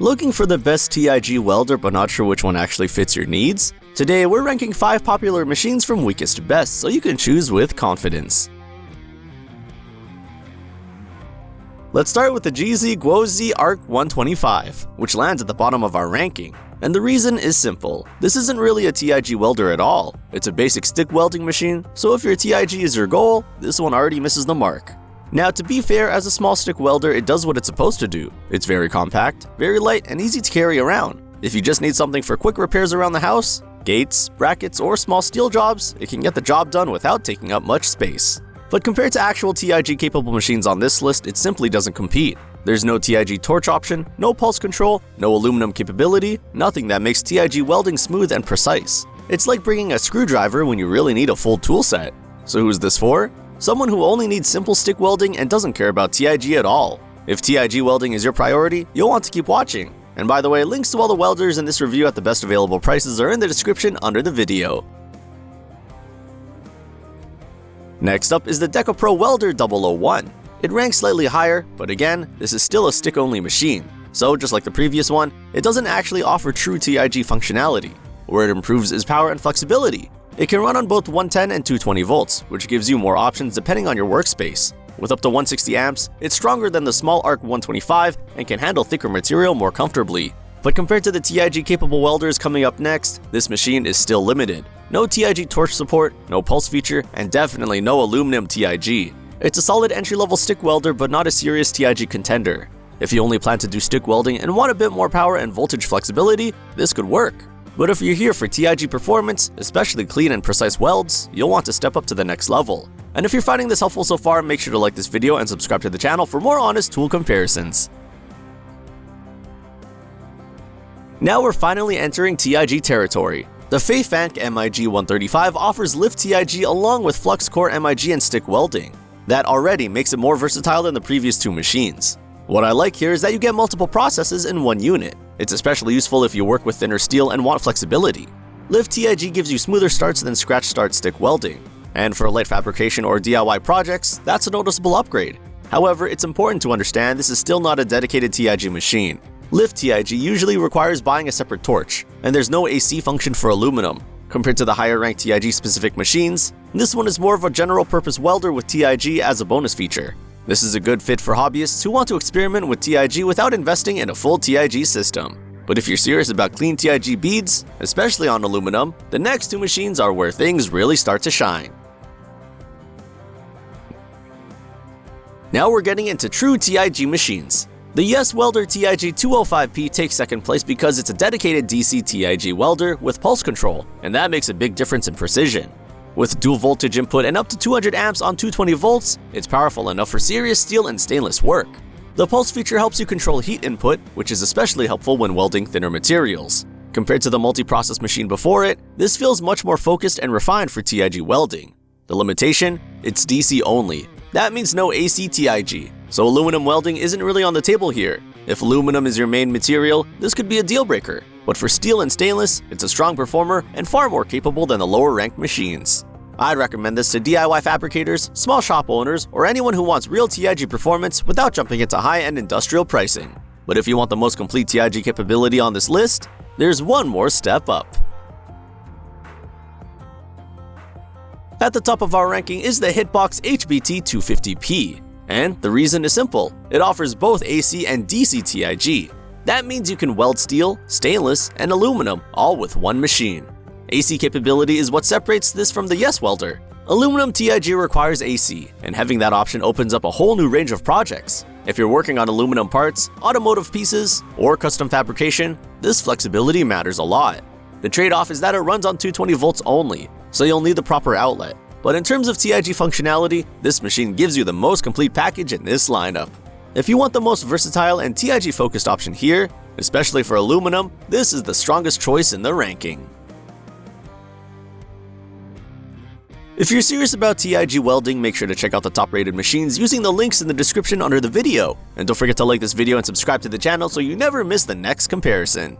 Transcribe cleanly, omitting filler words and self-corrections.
Looking for the best TIG welder but not sure which one actually fits your needs? Today we're ranking 5 popular machines from weakest to best so you can choose with confidence. Let's start with the GZGUOZHI ARC 125, which lands at the bottom of our ranking. And the reason is simple. This isn't really a TIG welder at all. It's a basic stick welding machine, so if your TIG is your goal, this one already misses the mark. Now, to be fair, as a small stick welder, it does what it's supposed to do. It's very compact, very light, and easy to carry around. If you just need something for quick repairs around the house, gates, brackets, or small steel jobs, it can get the job done without taking up much space. But compared to actual TIG-capable machines on this list, it simply doesn't compete. There's no TIG torch option, no pulse control, no aluminum capability, nothing that makes TIG welding smooth and precise. It's like bringing a screwdriver when you really need a full tool set. So who's this for? Someone who only needs simple stick welding and doesn't care about TIG at all. If TIG welding is your priority, you'll want to keep watching. And by the way, links to all the welders in this review at the best available prices are in the description under the video. Next up is the DEKOPRO Welder 001. It ranks slightly higher, but again, this is still a stick-only machine. So just like the previous one, it doesn't actually offer true TIG functionality. Where it improves is power and flexibility. It can run on both 110 and 220 volts, which gives you more options depending on your workspace. With up to 160 amps, it's stronger than the small ARC 125 and can handle thicker material more comfortably. But compared to the TIG-capable welders coming up next, this machine is still limited. No TIG torch support, no pulse feature, and definitely no aluminum TIG. It's a solid entry-level stick welder but not a serious TIG contender. If you only plan to do stick welding and want a bit more power and voltage flexibility, this could work. But if you're here for TIG performance, especially clean and precise welds, you'll want to step up to the next level. And if you're finding this helpful so far, make sure to like this video and subscribe to the channel for more honest tool comparisons. Now we're finally entering TIG territory. The FEIFANKE MIG-135 offers lift TIG along with flux core MIG and stick welding. That already makes it more versatile than the previous 2 machines. What I like here is that you get multiple processes in one unit. It's especially useful if you work with thinner steel and want flexibility. Lift TIG gives you smoother starts than scratch start stick welding. And for light fabrication or DIY projects, that's a noticeable upgrade. However, it's important to understand this is still not a dedicated TIG machine. Lift TIG usually requires buying a separate torch, and there's no AC function for aluminum. Compared to the higher ranked TIG specific machines, this one is more of a general purpose welder with TIG as a bonus feature. This is a good fit for hobbyists who want to experiment with TIG without investing in a full TIG system. But if you're serious about clean TIG beads, especially on aluminum, the next 2 machines are where things really start to shine. Now we're getting into true TIG machines. The YESWELDER TIG 205P takes second place because it's a dedicated DC TIG welder with pulse control, and that makes a big difference in precision. With dual voltage input and up to 200 amps on 220 volts, it's powerful enough for serious steel and stainless work. The pulse feature helps you control heat input, which is especially helpful when welding thinner materials. Compared to the multi-process machine before it, this feels much more focused and refined for TIG welding. The limitation? It's DC only. That means no AC TIG, so aluminum welding isn't really on the table here. If aluminum is your main material, this could be a deal breaker. But for steel and stainless, it's a strong performer and far more capable than the lower ranked machines. I'd recommend this to DIY fabricators, small shop owners, or anyone who wants real TIG performance without jumping into high-end industrial pricing. But if you want the most complete TIG capability on this list, there's one more step up. At the top of our ranking is the HITBOX HBT 250P. And the reason is simple. It offers both AC and DC TIG. That means you can weld steel, stainless, and aluminum all with one machine. AC capability is what separates this from the YESWELDER. Aluminum TIG requires AC, and having that option opens up a whole new range of projects. If you're working on aluminum parts, automotive pieces, or custom fabrication, this flexibility matters a lot. The trade-off is that it runs on 220 volts only, so you'll need the proper outlet. But in terms of TIG functionality, this machine gives you the most complete package in this lineup. If you want the most versatile and TIG-focused option here, especially for aluminum, this is the strongest choice in the ranking. If you're serious about TIG welding, make sure to check out the top-rated machines using the links in the description under the video. And don't forget to like this video and subscribe to the channel so you never miss the next comparison.